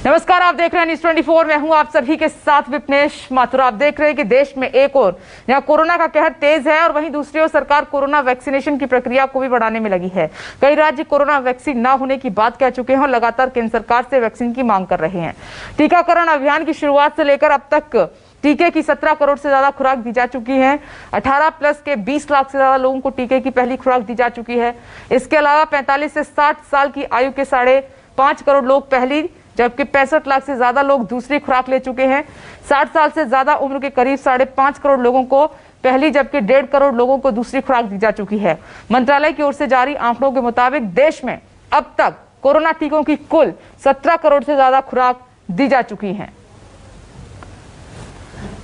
नमस्कार, आप देख रहे हैं न्यूज़ 24। मैं हूं आप सभी के साथ विपनेश माथुर। आप देख रहे हैं कि देश में एक ओर जहां कोरोना का कहर तेज है और वहीं दूसरी ओर सरकार कोरोना वैक्सीनेशन की प्रक्रिया को भी बढ़ाने में लगी है। कई राज्य कोरोना वैक्सीन न होने की बात कह चुके हैं और लगातार केंद्र सरकार से वैक्सीन की मांग कर रहे हैं। टीकाकरण अभियान की शुरुआत से लेकर अब तक टीके की 17 करोड़ से ज्यादा खुराक दी जा चुकी है। 18+ के 20 लाख से ज्यादा लोगों को टीके की पहली खुराक दी जा चुकी है। इसके अलावा 45 से 60 साल की आयु के 5.5 करोड़ लोग पहली, जबकि 65 लाख से ज्यादा लोग दूसरी खुराक ले चुके हैं। 60 साल से ज्यादा उम्र के करीब 5.5 करोड़ लोगों को पहली, जबकि 1.5 करोड़ लोगों को दूसरी खुराक दी जा चुकी है। मंत्रालय की ओर से जारी आंकड़ों के मुताबिक देश में अब तक कोरोना टीकों की कुल 17 करोड़ से ज्यादा खुराक दी जा चुकी है।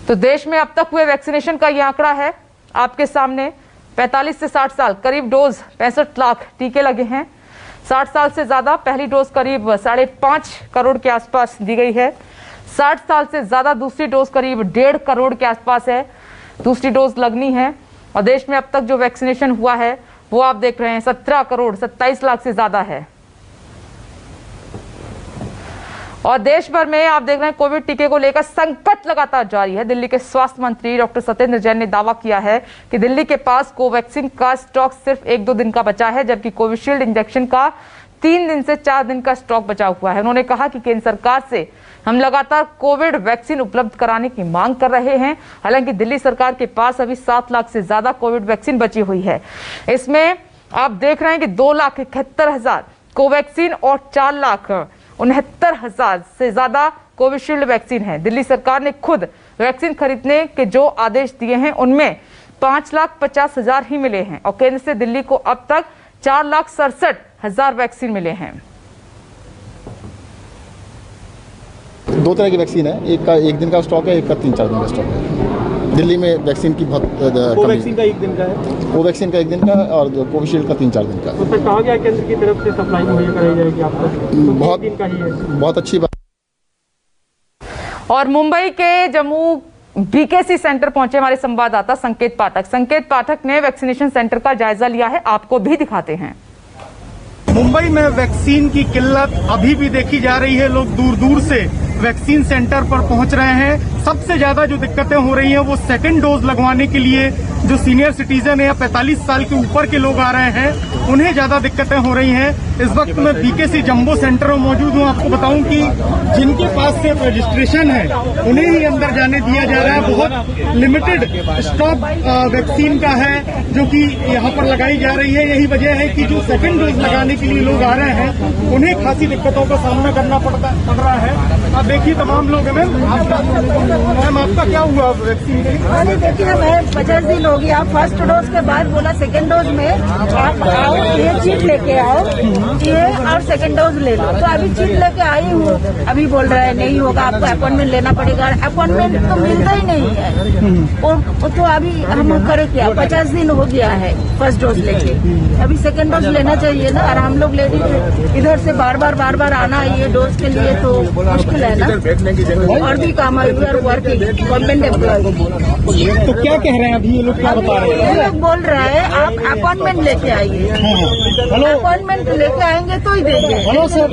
तो देश में अब तक हुए वैक्सीनेशन का यह आंकड़ा है आपके सामने। 45 से 60 साल करीब डोज 65 लाख टीके लगे हैं। 60 साल से ज्यादा पहली डोज करीब 5.5 करोड़ के आसपास दी गई है। 60 साल से ज्यादा दूसरी डोज करीब 1.5 करोड़ के आसपास है, दूसरी डोज लगनी है। और देश में अब तक जो वैक्सीनेशन हुआ है वो आप देख रहे हैं 17 करोड़ 27 लाख से ज्यादा है। और देश भर में आप देख रहे हैं कोविड टीके को लेकर संकट लगातार जारी है। दिल्ली के स्वास्थ्य मंत्री डॉक्टर सत्येंद्र जैन ने दावा किया है कि दिल्ली के पास कोवैक्सीन का स्टॉक सिर्फ 1-2 दिन का बचा है, जबकि कोविशील्ड इंजेक्शन का 3 दिन से 4 दिन का स्टॉक बचा हुआ है। उन्होंने कहा कि केंद्र सरकार से हम लगातार कोविड वैक्सीन उपलब्ध कराने की मांग कर रहे हैं। हालांकि दिल्ली सरकार के पास अभी 7 लाख से ज्यादा कोविड वैक्सीन बची हुई है। इसमें आप देख रहे हैं कि 2,71,000 कोवैक्सीन और 4,69,000 से ज्यादा कोविशील्ड वैक्सीन है। दिल्ली सरकार ने खुद वैक्सीन खरीदने के जो आदेश दिए हैं उनमें 5,50,000 ही मिले हैं और केंद्र से दिल्ली को अब तक 4,67,000 वैक्सीन मिले हैं। 2 तरह की वैक्सीन है, एक का 1 दिन का स्टॉक है, एक का 3-4 दिन का स्टॉक है। दिल्ली में वैक्सीन की बहुत कोवैक्सीन का 1 दिन का है, कोवैक्सीन का 1 दिन का और कोविशील्ड का 3-4 दिन का। उस पर कहा गया केंद्र की तरफ से सप्लाई मुहैया कराई जाएगी आपको, तो बहुत दिन का ही है। बहुत अच्छी बात। और मुंबई के जम्मू बीकेसी सेंटर पहुंचे हमारे संवाददाता संकेत पाठक। संकेत पाठक ने वैक्सीनेशन सेंटर का जायजा लिया है, आपको भी दिखाते हैं। मुंबई में वैक्सीन की किल्लत अभी भी देखी जा रही है। लोग दूर दूर से वैक्सीन सेंटर पर पहुंच रहे हैं। सबसे ज्यादा जो दिक्कतें हो रही हैं वो सेकंड डोज लगवाने के लिए जो सीनियर सिटीजन है या 45 साल के ऊपर के लोग आ रहे हैं उन्हें ज्यादा दिक्कतें हो रही हैं। इस वक्त मैं बीकेसी जंबो सेंटर में मौजूद हूं। आपको बताऊं कि जिनके पास से रजिस्ट्रेशन है उन्हें ही अंदर जाने दिया जा रहा है। बहुत लिमिटेड स्टॉक वैक्सीन का है जो कि यहाँ पर लगाई जा रही है। यही वजह है कि जो सेकंड डोज लगाने के लिए लोग आ रहे हैं उन्हें खासी दिक्कतों का सामना करना पड़ रहा है। आप देखिए तमाम लोग हैं। मैम आपका क्या हुआ वैक्सीन के लिए? अरे देखिए, मैं 50 दिन हो गया। फर्स्ट डोज के बाद बोला सेकंड डोज में आप आओ, ये चीट लेके आओ, ये और सेकंड डोज ले लो। तो अभी चीट लेके आई हूँ, अभी बोल रहा है नहीं होगा, आपको अपॉइंटमेंट लेना पड़ेगा। अपॉइंटमेंट तो मिलता ही नहीं है। और तो अभी हम करे क्या, 50 दिन हो गया है फर्स्ट डोज लेके, अभी सेकंड डोज लेना चाहिए ना। और हम लोग लेडीज इधर से बार बार आना ये डोज के लिए तो मुश्किल है ना। और भी काम है, वर्किंग गवर्नमेंट एम्प्लॉय। तो क्या कह रहे हैं अभी ये लोग, क्या बता रहे हैं? ये लोग बोल रहे हैं आप अपॉइंटमेंट लेके आइए। अपॉइंटमेंट लेके आएंगे तो ही देंगे। हेलो सर,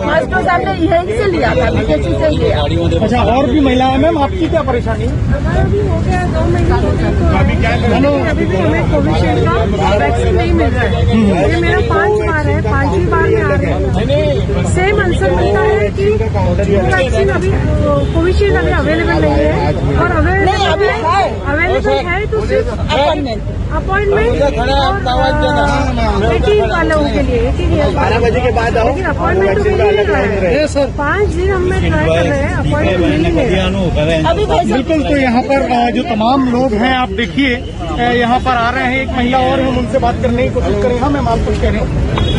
फर्स्ट डोज हमने यहीं से लिया था, बीकेसी से लिया। अच्छा, और भी महिलाएं मैम, आपकी क्या परेशानी? अभी हो गया 2 महीने अभी भी हमें कोविशील्ड का वैक्सीन नहीं मिल रहा है। ये मेरा 5 बार है, 5वीं बार में आ गया। सेम आंसर मिलता है कि वैक्सीन अभी कोविशील्ड अभी अवेलेबल नहीं है और अवेलेबल है तो सिर्फ अपॉइंटमेंट और 18 वालों के लिए 18 ईयर 12 बजे के बाद आओ। लेकिन अपॉइंटमेंट तो मिल नहीं रहा है। 5 दिन हमने ट्राई कर रहे हैं, अपॉइंटमेंट मिल नहीं रहा है। बिल्कुल। तो यहाँ पर जो तमाम लोग हैं आप देखिए यहाँ पर आ रहे हैं। एक महिला और हम उनसे बात करने की कोशिश करें। हाँ मैम, आप कुछ कह रहे हैं?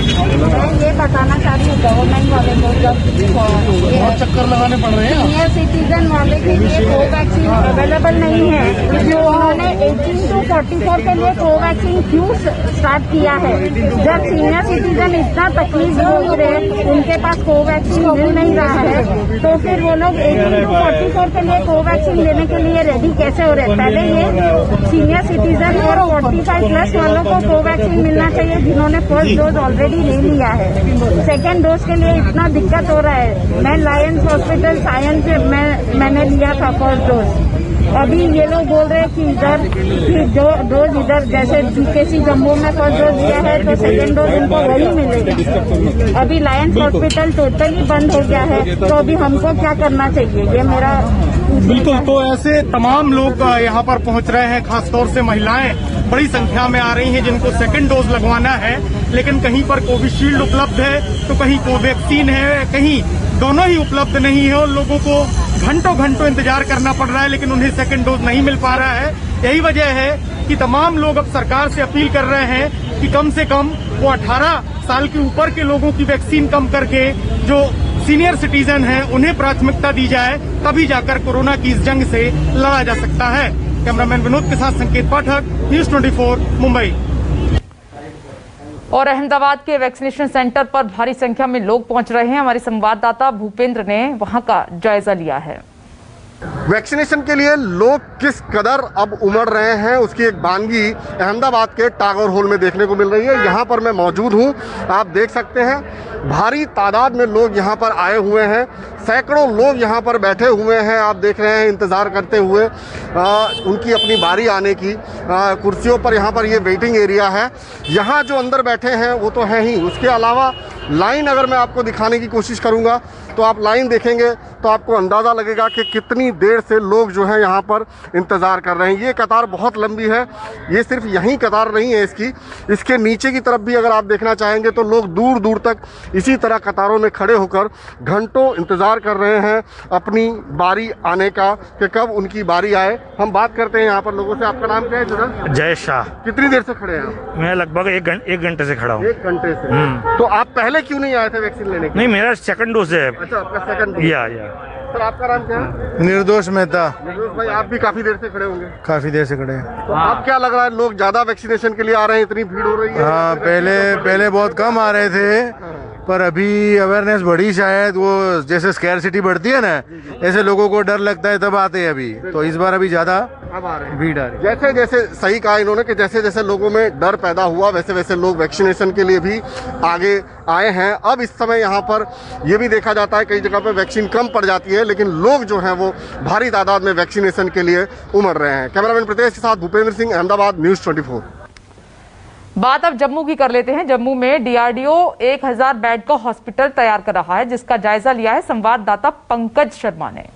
मैं ये बताना चाहती हूँ गवर्नमेंट वाले को, जब बहुत चक्कर लगाने पड़ रहे हैं। सीनियर सिटीजन वाले के लिए कोवैक्सीन अवेलेबल नहीं है। जो उन्होंने 18 to 44 के लिए कोवैक्सीन क्यों स्टार्ट किया है? जब सीनियर सिटीजन इतना तकलीफ भोग रहे, उनके पास कोवैक्सीन मिल नहीं रहा है, तो फिर वो लोग 18 to 44 के लिए कोवैक्सीन लेने के लिए रेडी कैसे हो रहे? पहले ये सीनियर सिटीजन और 45+ वालों को कोवैक्सीन मिलना चाहिए जिन्होंने फर्स्ट डोज ऑलरेडी ले लिया है। सेकेंड डोज के लिए इतना दिक्कत हो रहा है। मैं लायंस हॉस्पिटल साइंस से मैंने लिया था फर्स्ट डोज। अभी ये लोग बोल रहे हैं कि इधर कि जो डोज इधर जैसे बीकेसी जम्मू में फर्स्ट डोज दिया है तो सेकेंड डोज उनको वही मिलेगा। अभी लायंस हॉस्पिटल टोटली बंद हो गया है, तो अभी हमको क्या करना चाहिए, ये मेरा बिल्कुल। तो ऐसे तमाम लोग यहाँ पर पहुँच रहे हैं, खासतौर से महिलाएं बड़ी संख्या में आ रही हैं जिनको सेकंड डोज लगवाना है, लेकिन कहीं पर कोविशील्ड उपलब्ध है तो कहीं कोवैक्सीन है, कहीं दोनों ही उपलब्ध नहीं है और लोगों को घंटों घंटों इंतजार करना पड़ रहा है, लेकिन उन्हें सेकंड डोज नहीं मिल पा रहा है। यही वजह है कि तमाम लोग अब सरकार से अपील कर रहे हैं कि कम से कम वो 18 साल के ऊपर के लोगों की वैक्सीन कम करके जो सीनियर सिटीजन हैं उन्हें प्राथमिकता दी जाए, तभी जाकर कोरोना की इस जंग से लड़ा जा सकता है। कैमरामैन विनोद के साथ संकेत पाठक, न्यूज 24 मुंबई। और अहमदाबाद के वैक्सीनेशन सेंटर पर भारी संख्या में लोग पहुंच रहे हैं। हमारे संवाददाता भूपेंद्र ने वहां का जायजा लिया है। वैक्सीनेशन के लिए लोग किस कदर अब उमड़ रहे हैं उसकी एक बानगी अहमदाबाद के टागोर हॉल में देखने को मिल रही है। यहाँ पर मैं मौजूद हूँ, आप देख सकते हैं भारी तादाद में लोग यहाँ पर आए हुए हैं। सैकड़ों लोग यहाँ पर बैठे हुए हैं, आप देख रहे हैं इंतज़ार करते हुए उनकी अपनी बारी आने की। कुर्सियों पर यहाँ पर ये वेटिंग एरिया है। यहाँ जो अंदर बैठे हैं वो तो है ही, उसके अलावा लाइन अगर मैं आपको दिखाने की कोशिश करूँगा तो आप लाइन देखेंगे तो आपको अंदाज़ा लगेगा कि कितनी देर से लोग जो है यहाँ पर इंतज़ार कर रहे हैं। ये कतार बहुत लंबी है, ये सिर्फ यहीं कतार नहीं है इसके नीचे की तरफ भी अगर आप देखना चाहेंगे तो लोग दूर दूर तक इसी तरह कतारों में खड़े होकर घंटों इंतज़ार कर रहे हैं अपनी बारी आने का कि कब उनकी बारी आए। हम बात करते हैं यहाँ पर लोगों से। आपका नाम क्या है दादा? जय शाह। कितनी देर से खड़े हैं आप? मैं लगभग एक घंटे से खड़ा हूँ। 1 घंटे से। तो आप पहले क्यों नहीं आए थे वैक्सीन लेने के? नहीं, मेरा सेकंड डोज है। अच्छा, आपका सेकंड डोज। या सर, आपका नाम क्या है? निर्दोष मेहता। निर्दोष भाई, आप भी काफी देर से खड़े होंगे? काफी देर से खड़े हैं। तो आप क्या लग रहा है, लोग ज्यादा वैक्सीनेशन के लिए आ रहे हैं, इतनी भीड़ हो रही है? हाँ, पहले बहुत कम आ रहे थे, पर अभी अवेयरनेस बढ़ी, शायद वो जैसे स्कैरसिटी बढ़ती है ना, ऐसे लोगों को डर लगता है तब आते हैं अभी। तो इस बार अभी ज्यादा अब आ रहे हैं, भीड़ आ रही है। जैसे जैसे सही कहा इन्होंने कि जैसे जैसे लोगों में डर पैदा हुआ वैसे वैसे लोग वैक्सीनेशन के लिए भी आगे आए हैं। अब इस समय यहाँ पर ये भी देखा जाता है कई जगह पे वैक्सीन कम पड़ जाती है, लेकिन लोग जो हैं वो भारी तादाद में वैक्सीनेशन के लिए उमड़ रहे हैं। कैमरामैन प्रतेश के साथ भूपेंद्र सिंह, अहमदाबाद, न्यूज 24। बात अब जम्मू की कर लेते हैं। जम्मू में डीआरडीओ 1000 बेड का हॉस्पिटल तैयार कर रहा है, जिसका जायजा लिया है संवाददाता पंकज शर्मा ने।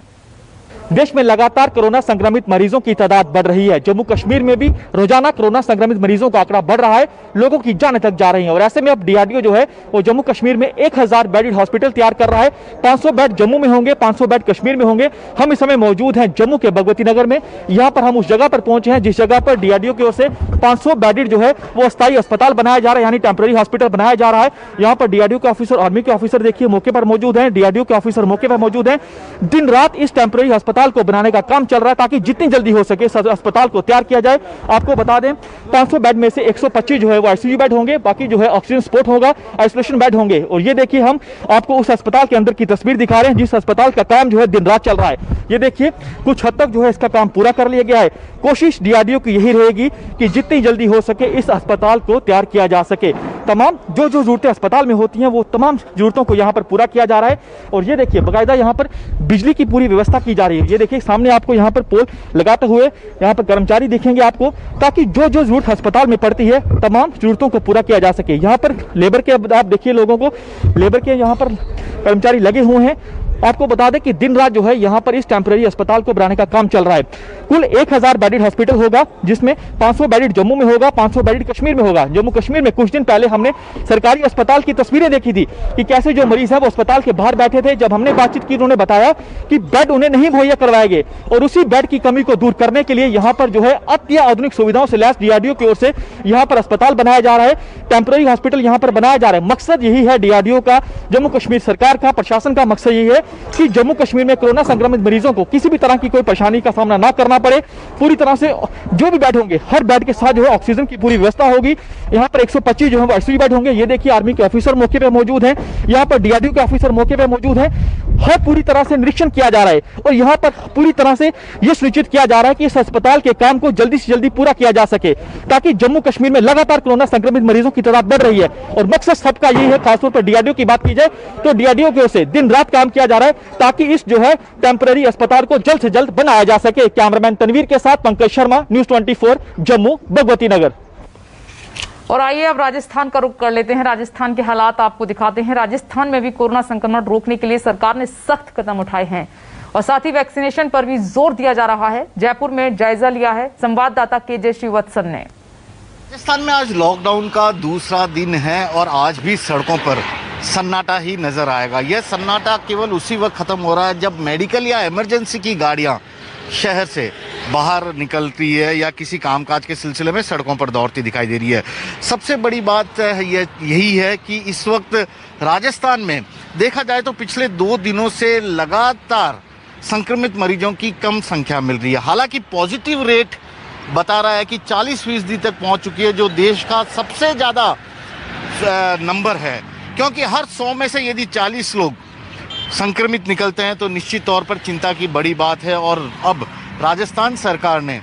देश में लगातार कोरोना संक्रमित मरीजों की तादाद बढ़ रही है। जम्मू कश्मीर में भी रोजाना कोरोना संक्रमित मरीजों का आंकड़ा बढ़ रहा है, लोगों की जानें तक जा रही हैं। और ऐसे में अब डीआरडीओ जो है वो जम्मू कश्मीर में 1000 बेडेड हॉस्पिटल तैयार कर रहा है। 500 बेड जम्मू में होंगे, 500 बेड कश्मीर में होंगे। हम इस समय मौजूद हैं जम्मू के भगवती नगर में। यहाँ पर हम उस जगह पर पहुंचे हैं जिस जगह पर डीआरडीओ की ओर से 500 बेडेड जो है वो अस्थायी अस्पताल बनाया जा रहा है, यानी टेम्पररी हॉस्पिटल बनाया जा रहा है। यहाँ पर डीआरडीओ के ऑफिसर, आर्मी के ऑफिसर देखिए मौके पर मौजूद हैं, डीआरडीओ के ऑफिसर मौके पर मौजूद हैं। दिन रात इस टेम्पररी अस्पताल को बनाने का काम चल रहा है ताकि जितनी जल्दी हो सके अस्पताल को तैयार किया जाए। आपको बता दें 500 बेड में से 125 जो है वो आईसीयू बेड होंगे, बाकी जो है ऑक्सीजन सपोर्ट होगा, आइसोलेशन बेड होंगे। और ये देखिए हम आपको उस अस्पताल के अंदर की तस्वीर दिखा रहे हैं जिस अस्पताल का काम जो है दिन रात चल रहा है। ये देखिए कुछ हद तक जो है इसका काम पूरा कर लिया गया है। कोशिश डीआरडीओ की यही रहेगी कि जितनी जल्दी हो सके इस अस्पताल को तैयार किया जा सके। तमाम जो जरूरतें अस्पताल में होती हैं वो तमाम जरूरतों को यहाँ पर पूरा किया जा रहा है। और ये देखिए बाकायदा यहाँ पर बिजली की पूरी व्यवस्था की जा रही है। ये देखिए सामने आपको यहाँ पर पोल लगाते हुए यहाँ पर कर्मचारी दिखेंगे आपको, ताकि जो जो जरूरत अस्पताल में पड़ती है तमाम जरूरतों को पूरा किया जा सके। यहाँ पर लेबर के आप देखिए लोगों को, लेबर के यहाँ पर कर्मचारी लगे हुए हैं। आपको बता दें कि दिन रात जो है यहाँ पर इस टेम्पररी अस्पताल को बनाने का काम चल रहा है। कुल 1000 बेडेड हॉस्पिटल होगा, जिसमें 500 बेडेड जम्मू में होगा, 500 बेडेड कश्मीर में होगा। जम्मू कश्मीर में कुछ दिन पहले हमने सरकारी अस्पताल की तस्वीरें देखी थी कि कैसे जो मरीज है वो अस्पताल के बाहर बैठे थे। जब हमने बातचीत की उन्होंने बताया कि बेड उन्हें नहीं मुहैया करवाए गए और उसी बेड की कमी को दूर करने के लिए यहाँ पर जो है अत्याधुनिक सुविधाओं से लैस डीआरडीओ की ओर से यहाँ पर अस्पताल बनाया जा रहा है, टेम्पररी हॉस्पिटल यहाँ पर बनाया जा रहा है। मकसद यही है डीआरडीओ का, जम्मू कश्मीर सरकार का, प्रशासन का मकसद यही है कि जम्मू कश्मीर में कोरोना संक्रमित मरीजों को किसी भी तरह की कोई परेशानी का सामना ना करना पड़े। पूरी तरह से जो भी बेड होंगे हर बेड के साथ जो है ऑक्सीजन की पूरी व्यवस्था होगी। यहाँ पर 125 जो है आईसीयू बेड होंगे। ये देखिए आर्मी के ऑफिसर मौके पे मौजूद हैं, यहाँ पर डीआरडीओ के ऑफिसर मौके पे मौजूद हैं। है पूरी तरह से निरीक्षण किया जा रहा है और यहाँ पर पूरी तरह से यह सुनिश्चित किया जा रहा है कि इस अस्पताल के काम को जल्दी से जल्दी पूरा किया जा सके, ताकि जम्मू कश्मीर में लगातार कोरोना संक्रमित मरीजों की तादाद बढ़ रही है और मकसद सबका यही है। खासतौर पर डीआरडीओ की बात की जाए तो डीआरडीओ की ओर से दिन रात काम किया जा रहा है ताकि इस जो है टेम्पररी अस्पताल को जल्द से जल्द बनाया जा सके। कैमरामैन तनवीर के साथ पंकज शर्मा, न्यूज़ 24 जम्मू भगवती नगर। और आइए अब राजस्थान का रुख कर लेते हैं। राजस्थान के हालात आपको दिखाते हैं। राजस्थान में भी कोरोना संक्रमण रोकने के लिए सरकार ने सख्त कदम उठाए हैं और साथ ही वैक्सीनेशन पर भी जोर दिया जा रहा है। जयपुर में जायजा लिया है संवाददाता केजे श्रीवत्सन ने। राजस्थान में आज लॉकडाउन का दूसरा दिन है और आज भी सड़कों पर सन्नाटा ही नजर आएगा। यह सन्नाटा केवल उसी वक्त खत्म हो रहा है जब मेडिकल या इमरजेंसी की गाड़ियां शहर से बाहर निकलती है या किसी कामकाज के सिलसिले में सड़कों पर दौड़ती दिखाई दे रही है। सबसे बड़ी बात यही है कि इस वक्त राजस्थान में देखा जाए तो पिछले 2 दिनों से लगातार संक्रमित मरीजों की कम संख्या मिल रही है। हालांकि पॉजिटिव रेट बता रहा है कि 40% तक पहुंच चुकी है, जो देश का सबसे ज़्यादा नंबर है, क्योंकि हर 100 में से यदि 40 लोग संक्रमित निकलते हैं तो निश्चित तौर पर चिंता की बड़ी बात है। और अब राजस्थान सरकार ने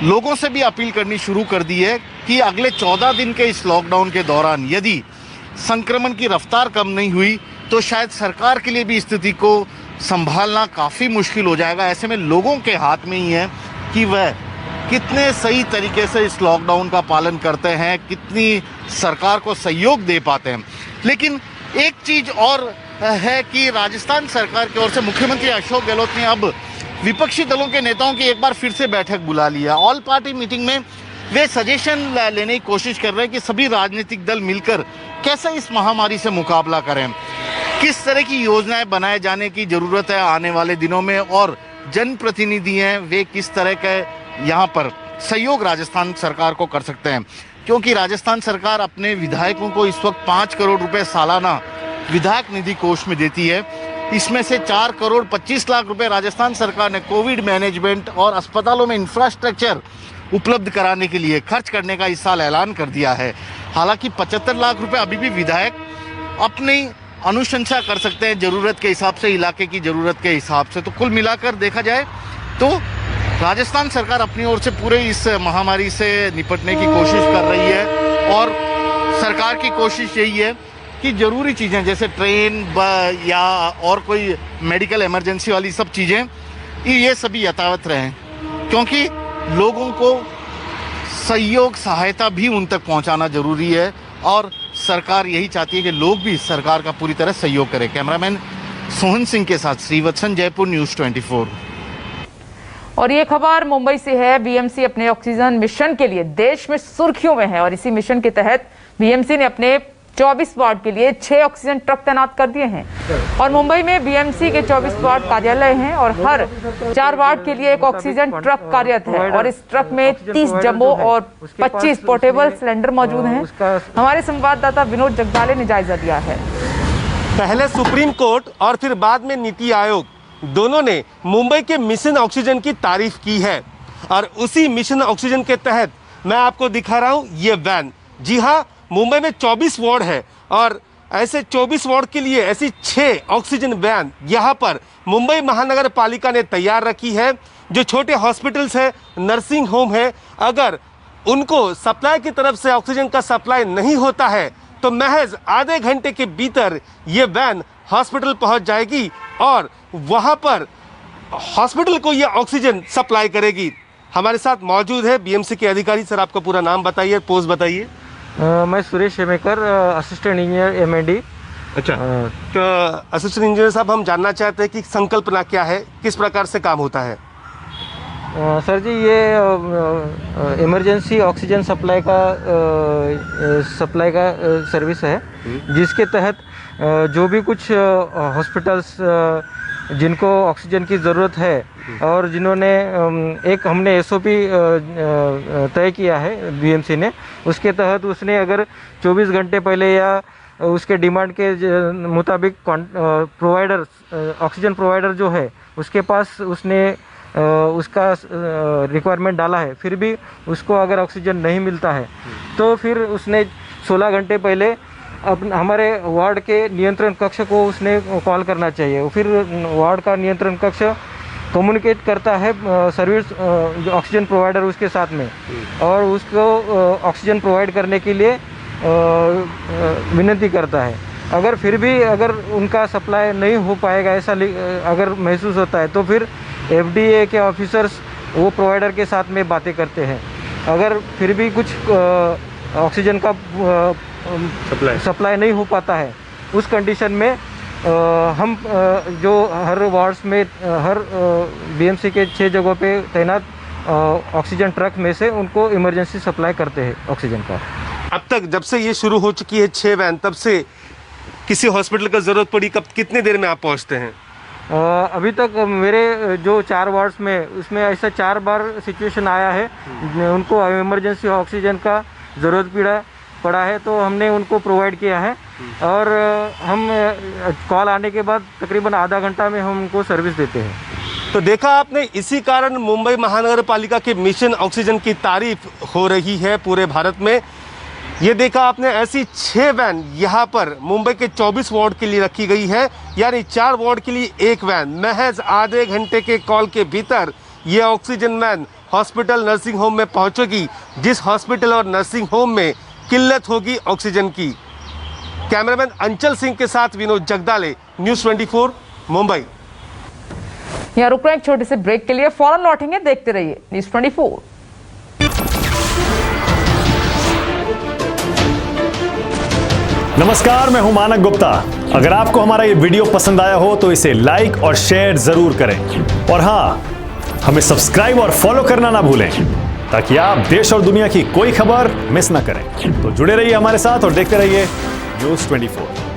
लोगों से भी अपील करनी शुरू कर दी है कि अगले 14 दिन के इस लॉकडाउन के दौरान यदि संक्रमण की रफ्तार कम नहीं हुई तो शायद सरकार के लिए भी स्थिति को संभालना काफ़ी मुश्किल हो जाएगा। ऐसे में लोगों के हाथ में ही है कि वह कितने सही तरीके से इस लॉकडाउन का पालन करते हैं, कितनी सरकार को सहयोग दे पाते हैं। लेकिन एक चीज़ और है कि राजस्थान सरकार की ओर से मुख्यमंत्री अशोक गहलोत ने अब विपक्षी दलों के नेताओं की एक बार फिर से बैठक बुला लिया। ऑल पार्टी मीटिंग में वे सजेशन लेने की कोशिश कर रहे हैं कि सभी राजनीतिक दल मिलकर कैसे इस महामारी से मुकाबला करें, किस तरह की योजनाएं बनाए जाने की जरूरत है आने वाले दिनों में, और जनप्रतिनिधि हैं वे किस तरह के यहाँ पर सहयोग राजस्थान सरकार को कर सकते हैं। क्योंकि राजस्थान सरकार अपने विधायकों को इस वक्त 5 करोड़ रुपए सालाना विधायक निधि कोष में देती है। इसमें से 4 करोड़ 25 लाख रुपए राजस्थान सरकार ने कोविड मैनेजमेंट और अस्पतालों में इंफ्रास्ट्रक्चर उपलब्ध कराने के लिए खर्च करने का इस साल ऐलान कर दिया है। हालांकि 75 लाख रुपए अभी भी विधायक अपनी अनुशंसा कर सकते हैं जरूरत के हिसाब से, इलाके की जरूरत के हिसाब से। तो कुल मिलाकर देखा जाए तो राजस्थान सरकार अपनी ओर से पूरे इस महामारी से निपटने की कोशिश कर रही है और सरकार की कोशिश यही है कि जरूरी चीज़ें जैसे ट्रेन या और कोई मेडिकल इमरजेंसी वाली सब चीज़ें ये सभी यथावत रहें, क्योंकि लोगों को सहयोग सहायता भी उन तक पहुंचाना जरूरी है और सरकार यही चाहती है कि लोग भी सरकार का पूरी तरह सहयोग करें। कैमरामैन सोहन सिंह के साथ श्रीवत्सन, जयपुर, न्यूज़ 24। और ये खबर मुंबई से है। बीएमसी अपने ऑक्सीजन मिशन के लिए देश में सुर्खियों में है और इसी मिशन के तहत बीएमसी ने अपने 24 वार्ड के लिए 6 ऑक्सीजन ट्रक तैनात कर दिए हैं और मुंबई में बीएमसी के 24 वार्ड कार्यालय हैं और हर 4 वार्ड के लिए एक ऑक्सीजन ट्रक कार्यरत है और इस ट्रक में 30 जंबो और 25 पोर्टेबल सिलेंडर मौजूद हैं। हमारे संवाददाता विनोद जगदाले ने जायजा लिया है। पहले सुप्रीम कोर्ट और फिर बाद में नीति आयोग दोनों ने मुंबई के मिशन ऑक्सीजन की तारीफ की है और उसी मिशन ऑक्सीजन के तहत मैं आपको दिखा रहा हूं ये वैन। जी हां, मुंबई में 24 वार्ड है और ऐसे 24 वार्ड के लिए ऐसी 6 ऑक्सीजन वैन यहां पर मुंबई महानगर पालिका ने तैयार रखी है। जो छोटे हॉस्पिटल्स है, नर्सिंग होम है, अगर उनको सप्लाई की तरफ से ऑक्सीजन का सप्लाई नहीं होता है तो महज आधे घंटे के भीतर ये वैन हॉस्पिटल पहुंच जाएगी और वहां पर हॉस्पिटल को ये ऑक्सीजन सप्लाई करेगी। हमारे साथ मौजूद है बीएमसी के अधिकारी। सर, आपका पूरा नाम बताइए, पोस्ट बताइए। मैं सुरेश हेमेकर, असिस्टेंट इंजीनियर एमएनडी। अच्छा, तो असिस्टेंट इंजीनियर साहब, हम जानना चाहते हैं कि संकल्पना क्या है, किस प्रकार से काम होता है? सर जी, ये इमरजेंसी ऑक्सीजन सप्लाई का सर्विस है जिसके तहत जो भी कुछ हॉस्पिटल्स जिनको ऑक्सीजन की ज़रूरत है और जिन्होंने एक हमने एसओपी तय किया है बीएमसी ने, उसके तहत उसने अगर 24 घंटे पहले या उसके डिमांड के मुताबिक प्रोवाइडर ऑक्सीजन प्रोवाइडर जो है उसके पास उसने उसका रिक्वायरमेंट डाला है, फिर भी उसको अगर ऑक्सीजन नहीं मिलता है तो फिर उसने 16 घंटे पहले हमारे वार्ड के नियंत्रण कक्ष को उसने कॉल करना चाहिए। फिर वार्ड का नियंत्रण कक्ष कम्युनिकेट करता है सर्विस जो ऑक्सीजन प्रोवाइडर उसके साथ में, और उसको ऑक्सीजन प्रोवाइड करने के लिए विनती करता है। अगर फिर भी अगर उनका सप्लाई नहीं हो पाएगा ऐसा अगर महसूस होता है तो फिर FDA के ऑफिसर्स वो प्रोवाइडर के साथ में बातें करते हैं। अगर फिर भी कुछ ऑक्सीजन का सप्लाई नहीं हो पाता है उस कंडीशन में हम जो हर वार्ड्स में हर BMC के 6 जगहों पे तैनात ऑक्सीजन ट्रक में से उनको इमरजेंसी सप्लाई करते हैं ऑक्सीजन का। अब तक जब से ये शुरू हो चुकी है 6 वैन, तब से किसी हॉस्पिटल का ज़रूरत पड़ी कब कितने देर में आप पहुंचते हैं? अभी तक मेरे जो 4 वार्ड्स में उसमें ऐसा 4 बार सिचुएशन आया है, उनको इमरजेंसी ऑक्सीजन का ज़रूरत पड़ा है तो हमने उनको प्रोवाइड किया है। और हम कॉल आने के बाद तकरीबन आधा घंटा में हम उनको सर्विस देते हैं। तो देखा आपने, इसी कारण मुंबई महानगर पालिका के मिशन ऑक्सीजन की तारीफ हो रही है पूरे भारत में। ये देखा आपने, ऐसी 6 वैन यहाँ पर मुंबई के 24 वार्ड के लिए रखी गई है, यानी 4 वार्ड के लिए 1 वैन। महज आधे घंटे के कॉल के भीतर ये oxygen van hospital nursing home में पहुंचेगी, जिस हॉस्पिटल और नर्सिंग होम में किल्लत होगी ऑक्सीजन की। कैमरामैन अंचल सिंह के साथ विनोद जगदाले, न्यूज़ 24 मुंबई। यहाँ रुक रहे हैं एक छोटे से ब्रेक के लिए, फौरन लौटेंगे, देखते रहिए न्यूज़ 24। नमस्कार, मैं हूं मानक गुप्ता। अगर आपको हमारा ये वीडियो पसंद आया हो तो इसे लाइक और शेयर जरूर करें, और हां, हमें सब्सक्राइब और फॉलो करना ना भूलें ताकि आप देश और दुनिया की कोई खबर मिस ना करें। तो जुड़े रहिए हमारे साथ और देखते रहिए न्यूज़ 24।